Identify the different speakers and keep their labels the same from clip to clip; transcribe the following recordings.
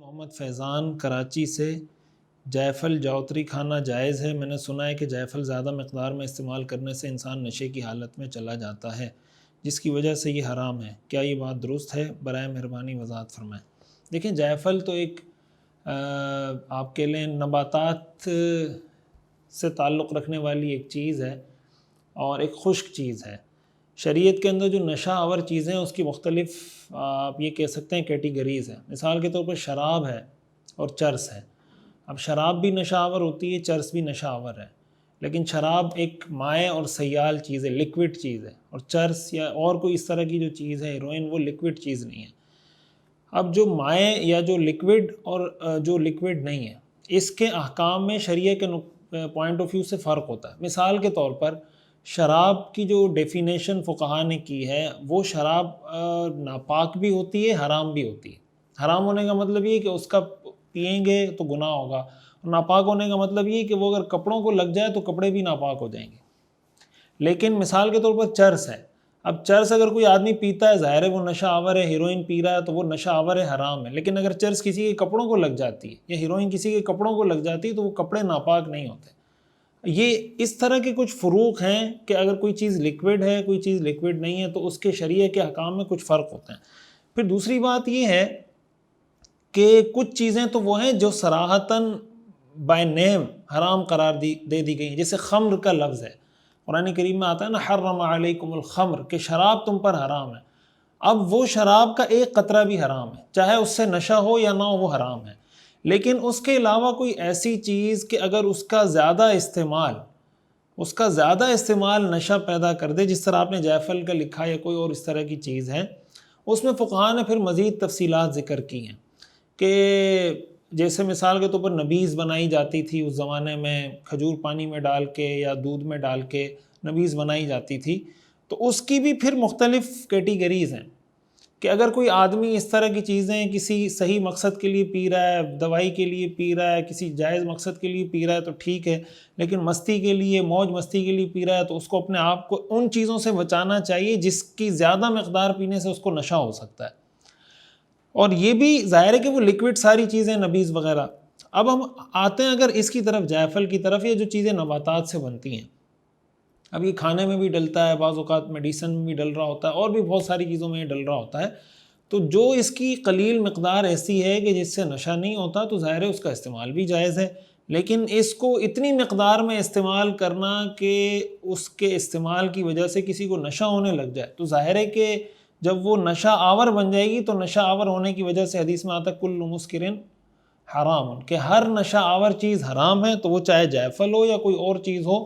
Speaker 1: محمد فیضان کراچی سے، جائفل جوتری کھانا جائز ہے؟ میں نے سنا ہے کہ جائفل زیادہ مقدار میں استعمال کرنے سے انسان نشے کی حالت میں چلا جاتا ہے، جس کی وجہ سے یہ حرام ہے۔ کیا یہ بات درست ہے؟ برائے مہربانی وضاحت فرمائیں۔ دیکھیں، جائفل تو ایک آپ کے لیں نباتات سے تعلق رکھنے والی ایک چیز ہے اور ایک خشک چیز ہے۔ شریعت کے اندر جو نشہ آور چیزیں ہیں اس کی مختلف آپ یہ کہہ سکتے ہیں کیٹیگریز ہیں۔ مثال کے طور پر شراب ہے اور چرس ہے۔ اب شراب بھی نشہ آور ہوتی ہے، چرس بھی نشہ آور ہے، لیکن شراب ایک مائع اور سیال چیز ہے، لیکوڈ چیز ہے، اور چرس یا اور کوئی اس طرح کی جو چیز ہے ہیروئن، وہ لیکوڈ چیز نہیں ہے۔ اب جو مائع یا جو لیکوڈ اور جو لیکوڈ نہیں ہے، اس کے احکام میں شریعہ کے پوائنٹ آف ویو سے فرق ہوتا ہے۔ مثال کے طور پر شراب کی جو ڈیفینیشن فقہا نے کی ہے، وہ شراب ناپاک بھی ہوتی ہے، حرام بھی ہوتی ہے۔ حرام ہونے کا مطلب یہ کہ اس کا پئیں گے تو گناہ ہوگا، اور ناپاک ہونے کا مطلب یہ کہ وہ اگر کپڑوں کو لگ جائے تو کپڑے بھی ناپاک ہو جائیں گے۔ لیکن مثال کے طور پر چرس ہے۔ اب چرس اگر کوئی آدمی پیتا ہے، ظاہر ہے وہ نشہ آور ہے، ہیروئن پی رہا ہے تو وہ نشہ آور ہے، حرام ہے۔ لیکن اگر چرس کسی کے کپڑوں کو لگ جاتی ہے یا ہیروئن کسی کے کپڑوں کو لگ جاتی ہے تو وہ کپڑے ناپاک نہیں ہوتے۔ یہ اس طرح کے کچھ فروق ہیں کہ اگر کوئی چیز لیکوڈ ہے، کوئی چیز لیکوڈ نہیں ہے، تو اس کے شریعہ کے احکام میں کچھ فرق ہوتے ہیں۔ پھر دوسری بات یہ ہے کہ کچھ چیزیں تو وہ ہیں جو صراحتاً بائی نیم حرام قرار دے دی گئی ہیں، جیسے خمر کا لفظ ہے، قرآن کریم میں آتا ہے نا حرم علیکم الخمر، کہ شراب تم پر حرام ہے۔ اب وہ شراب کا ایک قطرہ بھی حرام ہے، چاہے اس سے نشہ ہو یا نہ ہو، وہ حرام ہے۔ لیکن اس کے علاوہ کوئی ایسی چیز کہ اگر اس کا زیادہ استعمال نشہ پیدا کر دے، جس طرح آپ نے جائفل کا لکھا یا کوئی اور اس طرح کی چیز ہے، اس میں فقہا نے پھر مزید تفصیلات ذکر کی ہیں کہ جیسے مثال کے طور پر نبیذ بنائی جاتی تھی اس زمانے میں، کھجور پانی میں ڈال کے یا دودھ میں ڈال کے نبیذ بنائی جاتی تھی، تو اس کی بھی پھر مختلف کیٹیگریز ہیں کہ اگر کوئی آدمی اس طرح کی چیزیں کسی صحیح مقصد کے لیے پی رہا ہے، دوائی کے لیے پی رہا ہے، کسی جائز مقصد کے لیے پی رہا ہے تو ٹھیک ہے، لیکن مستی کے لیے، موج مستی کے لیے پی رہا ہے تو اس کو اپنے آپ کو ان چیزوں سے بچانا چاہیے جس کی زیادہ مقدار پینے سے اس کو نشہ ہو سکتا ہے۔ اور یہ بھی ظاہر ہے کہ وہ لیکوڈ ساری چیزیں نبیذ وغیرہ۔ اب ہم آتے ہیں اگر اس کی طرف، جائفل کی طرف، یہ جو چیزیں نباتات سے بنتی ہیں، اب یہ کھانے میں بھی ڈلتا ہے، بعض اوقات میڈیسن میں بھی ڈل رہا ہوتا ہے، اور بھی بہت ساری چیزوں میں یہ ڈل رہا ہوتا ہے، تو جو اس کی قلیل مقدار ایسی ہے کہ جس سے نشہ نہیں ہوتا تو ظاہر ہے اس کا استعمال بھی جائز ہے۔ لیکن اس کو اتنی مقدار میں استعمال کرنا کہ اس کے استعمال کی وجہ سے کسی کو نشہ ہونے لگ جائے، تو ظاہر ہے کہ جب وہ نشہ آور بن جائے گی تو نشہ آور ہونے کی وجہ سے حدیث میں آتا ہے کل مسکرن حرام، کہ ہر نشہ آور چیز حرام ہے، تو وہ چاہے جائفل ہو یا کوئی اور چیز ہو۔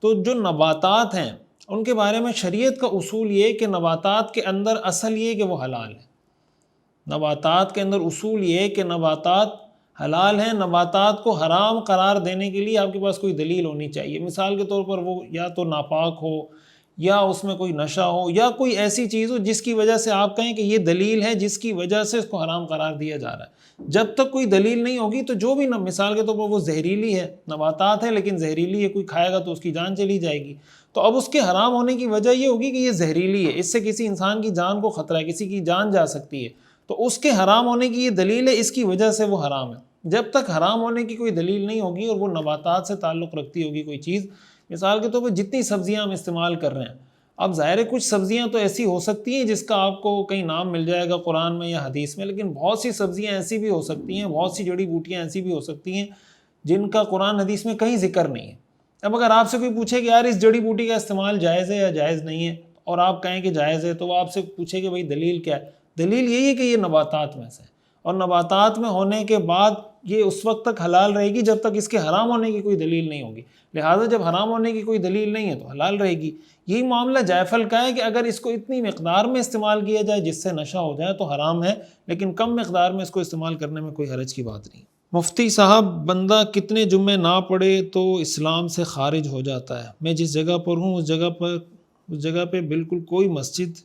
Speaker 1: تو جو نباتات ہیں ان کے بارے میں شریعت کا اصول یہ کہ نباتات کے اندر اصل یہ کہ وہ حلال ہے۔ نباتات کے اندر اصول یہ کہ نباتات حلال ہیں۔ نباتات کو حرام قرار دینے کے لیے آپ کے پاس کوئی دلیل ہونی چاہیے۔ مثال کے طور پر وہ یا تو ناپاک ہو، یا اس میں کوئی نشہ ہو، یا کوئی ایسی چیز ہو جس کی وجہ سے آپ کہیں کہ یہ دلیل ہے جس کی وجہ سے اس کو حرام قرار دیا جا رہا ہے۔ جب تک کوئی دلیل نہیں ہوگی تو جو بھی مثال کے طور پر وہ زہریلی ہے، نباتات ہے لیکن زہریلی ہے، کوئی کھائے گا تو اس کی جان چلی جائے گی، تو اب اس کے حرام ہونے کی وجہ یہ ہوگی کہ یہ زہریلی ہے، اس سے کسی انسان کی جان کو خطرہ ہے، کسی کی جان جا سکتی ہے، تو اس کے حرام ہونے کی یہ دلیل ہے، اس کی وجہ سے وہ حرام ہے۔ جب تک حرام ہونے کی کوئی دلیل نہیں ہوگی اور وہ نباتات سے تعلق رکھتی ہوگی کوئی چیز، مثال کے طور پر جتنی سبزیاں ہم استعمال کر رہے ہیں، اب ظاہر ہے کچھ سبزیاں تو ایسی ہو سکتی ہیں جس کا آپ کو کہیں نام مل جائے گا قرآن میں یا حدیث میں، لیکن بہت سی سبزیاں ایسی بھی ہو سکتی ہیں، بہت سی جڑی بوٹیاں ایسی بھی ہو سکتی ہیں جن کا قرآن حدیث میں کہیں ذکر نہیں ہے۔ اب اگر آپ سے کوئی پوچھے کہ یار اس جڑی بوٹی کا استعمال جائز ہے یا جائز نہیں ہے، اور آپ کہیں کہ جائز ہے، تو وہ آپ سے پوچھے کہ بھئی دلیل کیا ہے؟ دلیل یہی ہے کہ یہ نباتات میں سے، اور نباتات میں ہونے کے بعد یہ اس وقت تک حلال رہے گی جب تک اس کے حرام ہونے کی کوئی دلیل نہیں ہوگی، لہٰذا جب حرام ہونے کی کوئی دلیل نہیں ہے تو حلال رہے گی۔ یہی معاملہ جائفل کا ہے کہ اگر اس کو اتنی مقدار میں استعمال کیا جائے جس سے نشہ ہو جائے تو حرام ہے، لیکن کم مقدار میں اس کو استعمال کرنے میں کوئی حرج کی بات نہیں۔ مفتی صاحب، بندہ کتنے جمعے نہ پڑھے تو اسلام سے خارج ہو جاتا ہے؟ میں جس جگہ پر ہوں اس جگہ پہ بالکل کوئی مسجد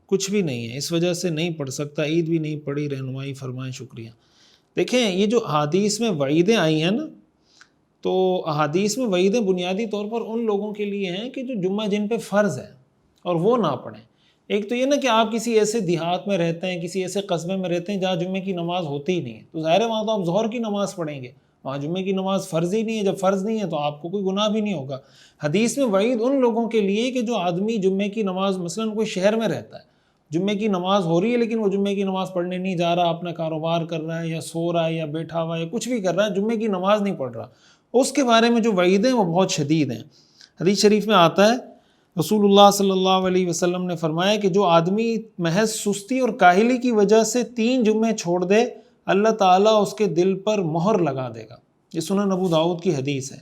Speaker 1: کچھ بھی نہیں ہے، اس وجہ سے نہیں پڑھ سکتا، عید بھی نہیں پڑھی، رہنمائی فرمائیں، شکریہ۔ دیکھیں، یہ جو احادیث میں وعیدیں آئی ہیں نا، تو احادیث میں وعیدیں بنیادی طور پر ان لوگوں کے لیے ہیں کہ جو جمعہ جن پہ فرض ہے اور وہ نہ پڑھیں۔ ایک تو یہ نا کہ آپ کسی ایسے دیہات میں رہتے ہیں، کسی ایسے قصبے میں رہتے ہیں جہاں جمعے کی نماز ہوتی ہی نہیں ہے، تو ظاہر ہے وہاں تو آپ ظہر کی نماز پڑھیں گے، وہاں جمعے کی نماز فرض ہی نہیں ہے، جب فرض نہیں ہے تو آپ کو کوئی گناہ بھی نہیں ہوگا۔ حدیث میں وعید ان لوگوں کے لیے کہ جو آدمی جمعے کی نماز مثلاً کوئی شہر میں رہتا ہے، جمعے کی نماز ہو رہی ہے لیکن وہ جمعے کی نماز پڑھنے نہیں جا رہا، اپنا کاروبار کر رہا ہے یا سو رہا ہے یا بیٹھا ہوا ہے یا کچھ بھی کر رہا ہے، جمعے کی نماز نہیں پڑھ رہا، اس کے بارے میں جو وعید ہیں وہ بہت شدید ہیں۔ حدیث شریف میں آتا ہے رسول اللہ صلی اللہ علیہ وسلم نے فرمایا کہ جو آدمی محض سستی اور کاہلی کی وجہ سے 3 جمعے چھوڑ دے، اللہ تعالیٰ اس کے دل پر مہر لگا دے گا۔ یہ سنن ابو داؤد کی حدیث ہے۔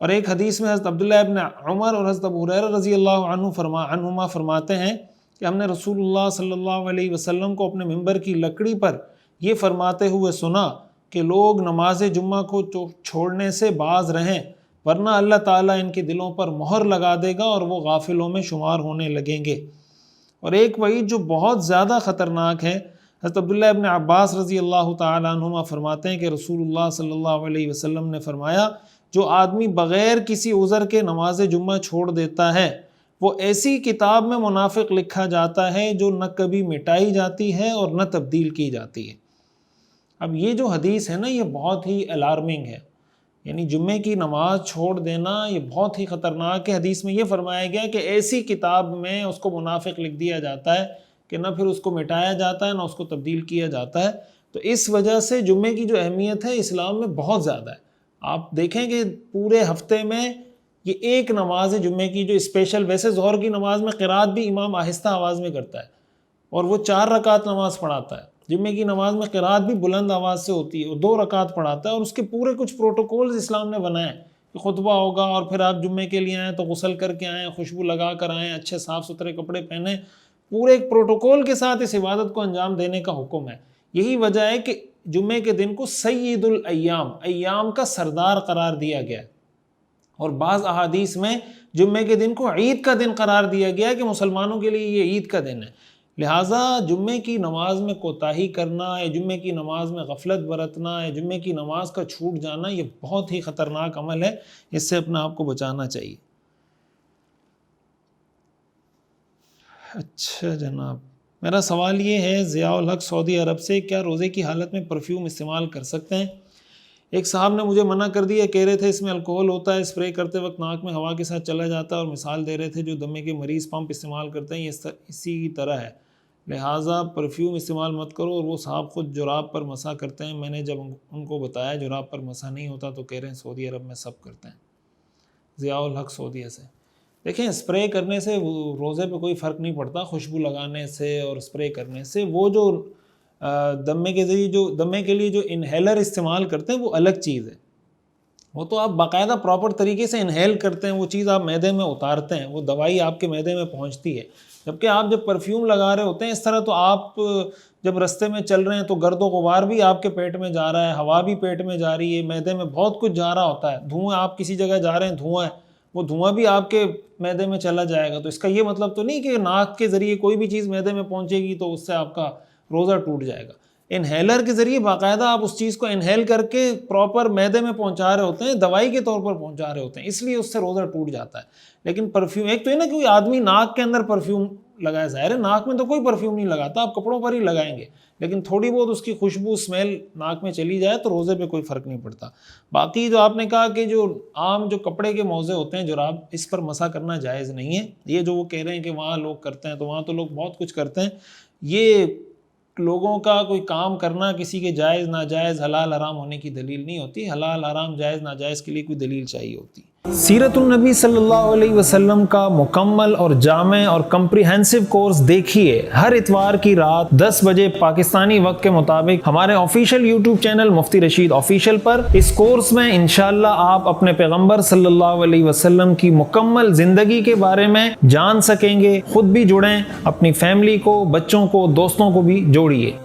Speaker 1: اور ایک حدیث میں حضرت عبداللہ ابن عمر اور حضرت ابو ہریرہ رضی اللہ عنہما فرماتے ہیں کہ ہم نے رسول اللہ صلی اللہ علیہ وسلم کو اپنے ممبر کی لکڑی پر یہ فرماتے ہوئے سنا کہ لوگ نماز جمعہ کو چھوڑنے سے باز رہیں، ورنہ اللہ تعالیٰ ان کے دلوں پر مہر لگا دے گا اور وہ غافلوں میں شمار ہونے لگیں گے۔ اور ایک وعید جو بہت زیادہ خطرناک ہے، حضرت عبداللہ ابن عباس رضی اللہ تعالیٰ عنہما فرماتے ہیں کہ رسول اللہ صلی اللہ علیہ وسلم نے فرمایا جو آدمی بغیر کسی عذر کے نماز جمعہ چھوڑ دیتا ہے وہ ایسی کتاب میں منافق لکھا جاتا ہے جو نہ کبھی مٹائی جاتی ہے اور نہ تبدیل کی جاتی ہے۔ اب یہ جو حدیث ہے نا یہ بہت ہی الارمنگ ہے، یعنی جمعے کی نماز چھوڑ دینا یہ بہت ہی خطرناک ہے۔ حدیث میں یہ فرمایا گیا کہ ایسی کتاب میں اس کو منافق لکھ دیا جاتا ہے کہ نہ پھر اس کو مٹایا جاتا ہے نہ اس کو تبدیل کیا جاتا ہے۔ تو اس وجہ سے جمعے کی جو اہمیت ہے اسلام میں بہت زیادہ ہے۔ آپ دیکھیں کہ پورے ہفتے میں یہ ایک نماز ہے جمعے کی جو اسپیشل، ویسے ظہر کی نماز میں قرات بھی امام آہستہ آواز میں کرتا ہے اور وہ 4 رکعت نماز پڑھاتا ہے، جمعے کی نماز میں قرات بھی بلند آواز سے ہوتی ہے اور 2 رکعت پڑھاتا ہے، اور اس کے پورے کچھ پروٹوکولز اسلام نے بنائے ہیں کہ خطبہ ہوگا اور پھر آپ جمعے کے لیے آئیں تو غسل کر کے آئیں، خوشبو لگا کر آئیں، اچھے صاف ستھرے کپڑے پہنیں، پورے ایک پروٹوکول کے ساتھ اس عبادت کو انجام دینے کا حکم ہے۔ یہی وجہ ہے کہ جمعے کے دن کو سید الایام، ایام کا سردار قرار دیا گیا ہے، اور بعض احادیث میں جمعے کے دن کو عید کا دن قرار دیا گیا ہے کہ مسلمانوں کے لیے یہ عید کا دن ہے۔ لہٰذا جمعے کی نماز میں کوتاہی کرنا یا جمعے کی نماز میں غفلت برتنا یا جمعے کی نماز کا چھوٹ جانا یہ بہت ہی خطرناک عمل ہے، اس سے اپنے آپ کو بچانا چاہیے۔ اچھا جناب، میرا سوال یہ ہے ضیاء الحق سعودی عرب سے، کیا روزے کی حالت میں پرفیوم استعمال کر سکتے ہیں؟ ایک صاحب نے مجھے منع کر دیا، کہہ رہے تھے اس میں الکوہل ہوتا ہے، اسپرے کرتے وقت ناک میں ہوا کے ساتھ چلا جاتا ہے، اور مثال دے رہے تھے جو دمے کے مریض پمپ استعمال کرتے ہیں یہ اسی کی طرح ہے، لہٰذا پرفیوم استعمال مت کرو۔ اور وہ صاحب خود جراب پر مسح کرتے ہیں، میں نے جب ان کو بتایا جراب پر مسح نہیں ہوتا تو کہہ رہے ہیں سعودی عرب میں سب کرتے ہیں۔ ضیاء الحق سعودیہ سے، دیکھیں اسپرے کرنے سے روزے پہ کوئی فرق نہیں پڑتا، خوشبو لگانے سے اور اسپرے کرنے سے۔ وہ جو دمے کے ذریعے جو دمے کے لیے جو انہیلر استعمال کرتے ہیں وہ الگ چیز ہے، وہ تو آپ باقاعدہ پراپر طریقے سے انہیل کرتے ہیں، وہ چیز آپ معدے میں اتارتے ہیں، وہ دوائی آپ کے معدے میں پہنچتی ہے۔ جبکہ آپ جب پرفیوم لگا رہے ہوتے ہیں اس طرح تو آپ جب رستے میں چل رہے ہیں تو گرد و غبار بھی آپ کے پیٹ میں جا رہا ہے، ہوا بھی پیٹ میں جا رہی ہے، معدے میں بہت کچھ جا رہا ہوتا ہے، دھواں آپ کسی جگہ جا رہے ہیں دھواں ہے، وہ دھواں بھی آپ کے معدے میں چلا جائے گا۔ تو اس کا یہ مطلب تو نہیں کہ ناک کے ذریعے کوئی بھی چیز معدے میں پہنچے گی تو اس سے آپ کا روزہ ٹوٹ جائے گا۔ انہیلر کے ذریعے باقاعدہ آپ اس چیز کو انہیل کر کے پراپر معدے میں پہنچا رہے ہوتے ہیں، دوائی کے طور پر پہنچا رہے ہوتے ہیں، اس لیے اس سے روزہ ٹوٹ جاتا ہے۔ لیکن پرفیوم ایک تو ہے نا کہ کوئی آدمی ناک کے اندر پرفیوم لگائے، ظاہر ہے ناک میں تو کوئی پرفیوم نہیں لگاتا، آپ کپڑوں پر ہی لگائیں گے، لیکن تھوڑی بہت اس کی خوشبو اسمیل ناک میں چلی جائے تو روزے پہ کوئی فرق نہیں پڑتا۔ باقی جو آپ نے کہا کہ جو عام جو کپڑے کے موزے ہوتے ہیں جراب، اس پر مسح کرنا جائز نہیں ہے۔ یہ جو وہ کہہ رہے ہیں کہ وہاں لوگ کرتے ہیں تو وہاں تو لوگ بہت کچھ کرتے ہیں، یہ لوگوں کا کوئی کام کرنا کسی کے جائز ناجائز حلال حرام ہونے کی دلیل نہیں ہوتی، حلال حرام جائز ناجائز کے لیے کوئی دلیل چاہیے ہوتی۔ سیرت النبی صلی اللہ علیہ وسلم کا مکمل اور جامع اور کمپریہنسو کورس دیکھیے ہر اتوار کی رات 10 بجے پاکستانی وقت کے مطابق ہمارے آفیشیل یوٹیوب چینل مفتی رشید آفیشیل پر۔ اس کورس میں انشاءاللہ آپ اپنے پیغمبر صلی اللہ علیہ وسلم کی مکمل زندگی کے بارے میں جان سکیں گے، خود بھی جڑیں، اپنی فیملی کو، بچوں کو، دوستوں کو بھی جوڑیے۔